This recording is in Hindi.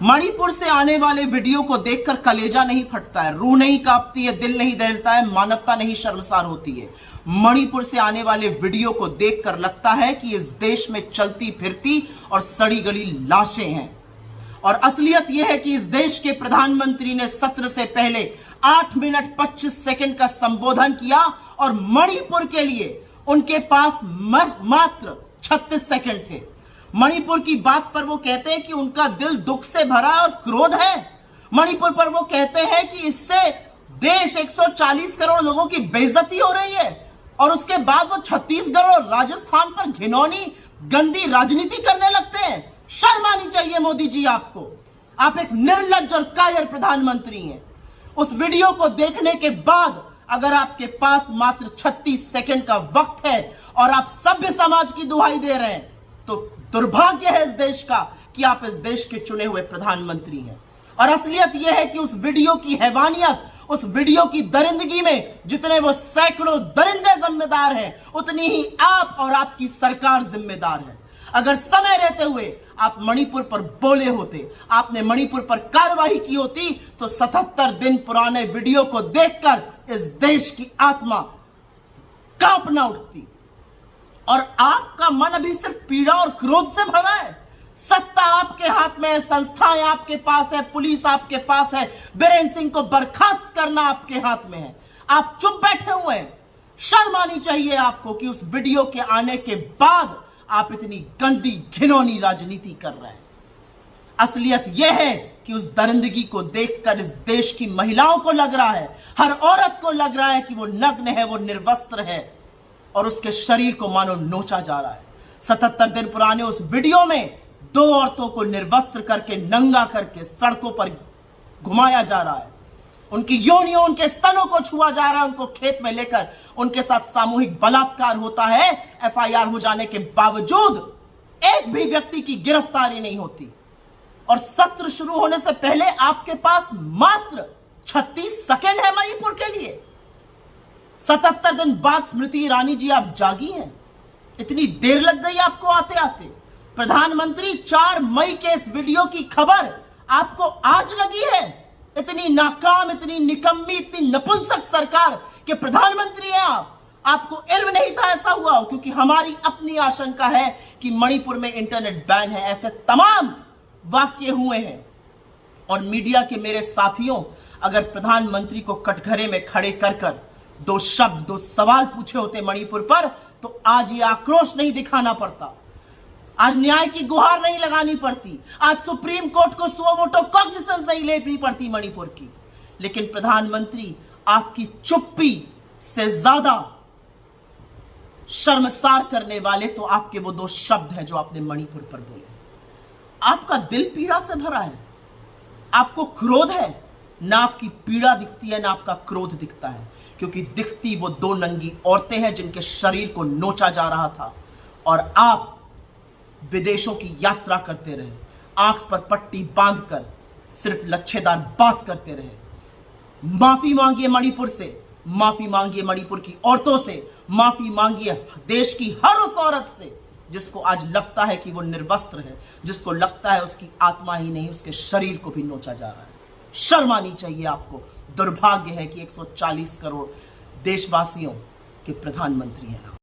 मणिपुर से आने वाले वीडियो को देखकर कलेजा नहीं फटता है, रूह नहीं कांपती है, दिल नहीं दहलता है, मानवता नहीं शर्मसार होती है। मणिपुर से आने वाले वीडियो को देखकर लगता है कि इस देश में चलती फिरती और सड़ी गली लाशें हैं। और असलियत यह है कि इस देश के प्रधानमंत्री ने सत्र से पहले 8 मिनट 25 सेकंड का संबोधन किया और मणिपुर के लिए उनके पास मात्र 36 सेकंड थे। मणिपुर की बात पर वो कहते हैं कि उनका दिल दुख से भरा और क्रोध है। मणिपुर पर वो कहते हैं कि इससे देश 140 करोड़ लोगों की बेइज्जती हो रही है और उसके बाद वो छत्तीसगढ़ और राजस्थान पर घिनौनी गंदी राजनीति करने लगते हैं। शर्म आनी चाहिए मोदी जी आपको। आप एक निर्लज्ज और कायर प्रधानमंत्री हैं। उस वीडियो को देखने के बाद अगर आपके पास मात्र 36 सेकंड का वक्त है और आप सभ्य समाज की दुहाई दे रहे हैं तो दुर्भाग्य है इस देश का कि आप इस देश के चुने हुए प्रधानमंत्री हैं। और असलियत यह है कि उस वीडियो की हैवानियत, उस वीडियो की दरिंदगी में जितने वो सैकड़ों दरिंदे जिम्मेदार हैं, उतनी ही आप और आपकी सरकार जिम्मेदार है। अगर समय रहते हुए आप मणिपुर पर बोले होते, आपने मणिपुर पर कार्रवाई की होती तो 77 दिन पुराने वीडियो को देखकर इस देश की आत्मा कांप न उठती। और आपका मन अभी सिर्फ पीड़ा और क्रोध से भरा है। सत्ता आपके हाथ में है, संस्थाएं आपके पास है, पुलिस आपके पास है, बीरेन सिंह को बर्खास्त करना आपके हाथ में है। आप चुप बैठे हुए हैं। शर्म आनी चाहिए आपको कि उस वीडियो के आने के बाद आप इतनी गंदी घिनौनी राजनीति कर रहे हैं। असलियत यह है कि उस दरिंदगी को देखकर इस देश की महिलाओं को लग रहा है, हर औरत को लग रहा है कि वो नग्न है, वो निर्वस्त्र है और उसके शरीर को मानो नोचा जा रहा है। 77 दिन पुराने उस वीडियो में 2 औरतों को निर्वस्त्र करके, नंगा करके सड़कों पर घुमाया जा रहा है। उनकी योनियों, उनके स्तनों को छुआ जा रहा है, उनको खेत में लेकर उनके साथ सामूहिक बलात्कार होता है। एफआईआर हो जाने के बावजूद एक भी व्यक्ति की गिरफ्तारी नहीं होती। और सत्र शुरू होने से पहले आपके पास मात्र 36 सेकंड है मणिपुर के लिए। 77 दिन बाद स्मृति ईरानी जी आप जागी हैं। इतनी देर लग गई आपको आते आते। प्रधानमंत्री 4 मई के इस वीडियो की खबर आपको आज लगी है। इतनी नाकाम, इतनी निकम्मी, इतनी नपुंसक सरकार के प्रधानमंत्री हैं आप। आपको इल्म नहीं था ऐसा हुआ, क्योंकि हमारी अपनी आशंका है कि मणिपुर में इंटरनेट बैन है। ऐसे तमाम वाक्य हुए हैं। और मीडिया के मेरे साथियों, अगर प्रधानमंत्री को कटघरे में खड़े कर 2 शब्द, 2 सवाल पूछे होते मणिपुर पर तो आज ये आक्रोश नहीं दिखाना पड़ता, आज न्याय की गुहार नहीं लगानी पड़ती, आज सुप्रीम कोर्ट को सुओ मोटो कॉग्निसेंस नहीं लेनी पड़ती मणिपुर की। लेकिन प्रधानमंत्री, आपकी चुप्पी से ज्यादा शर्मसार करने वाले तो आपके वो 2 शब्द हैं जो आपने मणिपुर पर बोले। आपका दिल पीड़ा से भरा है, आपको क्रोध है, ना आपकी पीड़ा दिखती है ना आपका क्रोध दिखता है, क्योंकि दिखती वो 2 नंगी औरतें हैं जिनके शरीर को नोचा जा रहा था। और आप विदेशों की यात्रा करते रहे, आंख पर पट्टी बांधकर सिर्फ लच्छेदार बात करते रहे। माफी मांगिए मणिपुर से, माफी मांगिए मणिपुर की औरतों से, माफी मांगिए देश की हर उस औरत से जिसको आज लगता है कि वो निर्वस्त्र है, जिसको लगता है उसकी आत्मा ही नहीं उसके शरीर को भी नोचा जा रहा है। शर्म आनी चाहिए आपको। दुर्भाग्य है कि 140 करोड़ देशवासियों के प्रधानमंत्री हैं।